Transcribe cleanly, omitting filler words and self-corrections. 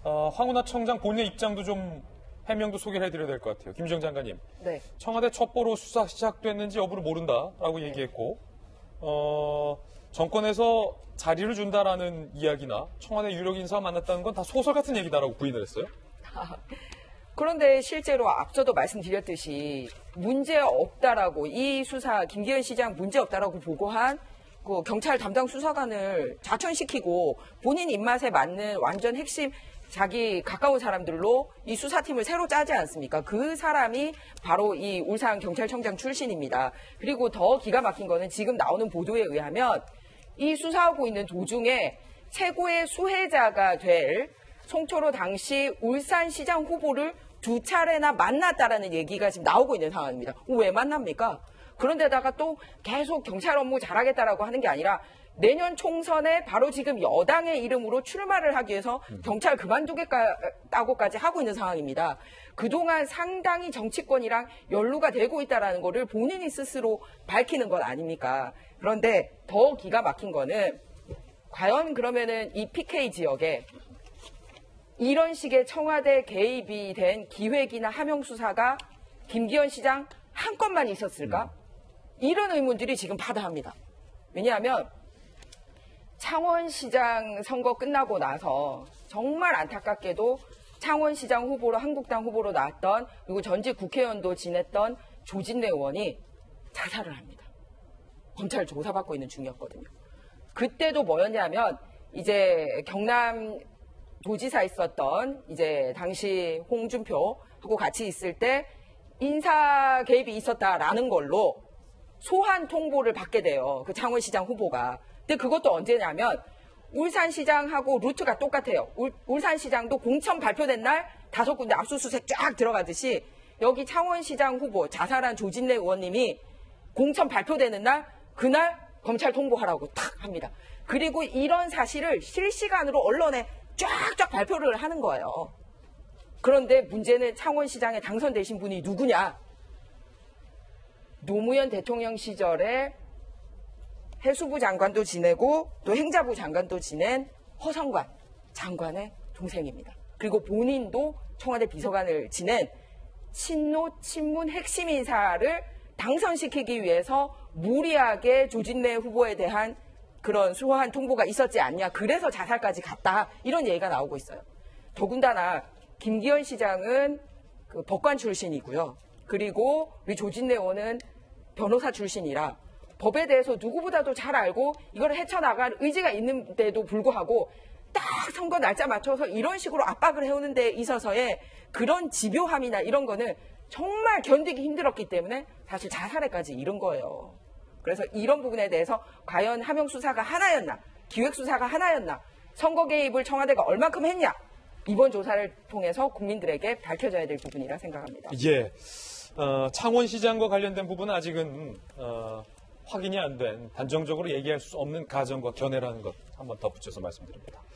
황운하 청장 본인의 입장도 좀 해명도 소개를 해드려야 될 것 같아요. 김주영 장관님. 네. 청와대 첩보로 수사 시작됐는지 여부를 모른다라고 얘기했고, 정권에서 자리를 준다라는 이야기나 청와대 유력 인사와 만났다는 건 다 소설 같은 얘기다라고 부인을 했어요. 그런데 실제로 앞서도 말씀드렸듯이 문제 없다라고 이 수사 김기현 시장 문제 없다라고 보고한 그 경찰 담당 수사관을 좌천시키고 본인 입맛에 맞는 완전 핵심 자기 가까운 사람들로 이 수사팀을 새로 짜지 않습니까? 그 사람이 바로 이 울산 경찰청장 출신입니다. 그리고 더 기가 막힌 거는 지금 나오는 보도에 의하면 이 수사하고 있는 도중에 최고의 수혜자가 될 송철호 당시 울산시장 후보를 2차례나 만났다라는 얘기가 지금 나오고 있는 상황입니다. 왜 만납니까? 그런데다가 또 계속 경찰 업무 잘하겠다라고 하는 게 아니라 내년 총선에 바로 지금 여당의 이름으로 출마를 하기 위해서 경찰 그만두겠다고까지 하고 있는 상황입니다. 그동안 상당히 정치권이랑 연루가 되고 있다는 거를 본인이 스스로 밝히는 것 아닙니까? 그런데 더 기가 막힌 거는 과연 그러면은 이 PK 지역에 이런 식의 청와대 개입이 된 기획이나 함용 수사가 김기현 시장 한 건만 있었을까? 이런 의문들이 지금 파다합니다. 왜냐하면 창원시장 선거 끝나고 나서 정말 안타깝게도 창원시장 후보로 한국당 후보로 나왔던 그리고 전직 국회의원도 지냈던 조진래 의원이 자살을 합니다. 검찰 조사받고 있는 중이었거든요. 그때도 뭐였냐면 이제 경남 도지사 있었던 이제 당시 홍준표하고 같이 있을 때 인사 개입이 있었다라는 걸로 소환 통보를 받게 돼요. 그 창원시장 후보가. 근데 그것도 언제냐면 울산시장하고 루트가 똑같아요. 울산시장도 공천 발표된 날 5군데 압수수색 쫙 들어가듯이 여기 창원시장 후보 자살한 조진래 의원님이 공천 발표되는 날 그날 검찰 통보하라고 탁 합니다. 그리고 이런 사실을 실시간으로 언론에 쫙쫙 발표를 하는 거예요. 그런데 문제는 창원시장에 당선되신 분이 누구냐? 노무현 대통령 시절에 해수부 장관도 지내고 또 행자부 장관도 지낸 허성관 장관의 동생입니다. 그리고 본인도 청와대 비서관을 지낸 친노 친문 핵심 인사를 당선시키기 위해서 무리하게 조진래 후보에 대한 그런 소환 통보가 있었지 않냐. 그래서 자살까지 갔다. 이런 얘기가 나오고 있어요. 더군다나 김기현 시장은 그 법관 출신이고요. 그리고 우리 조진래 의원은 변호사 출신이라 법에 대해서 누구보다도 잘 알고 이걸 헤쳐나갈 의지가 있는데도 불구하고 딱 선거 날짜 맞춰서 이런 식으로 압박을 해오는 데 있어서의 그런 집요함이나 이런 거는 정말 견디기 힘들었기 때문에 사실 자살에까지 이른 거예요. 그래서 이런 부분에 대해서 과연 함용 수사가 하나였나, 기획 수사가 하나였나, 선거 개입을 청와대가 얼마큼 했냐, 이번 조사를 통해서 국민들에게 밝혀져야 될 부분이라 생각합니다. 예, 창원시장과 관련된 부분은 아직은 확인이 안 된 단정적으로 얘기할 수 없는 가정과 견해라는 것 한번 덧붙여서 말씀드립니다.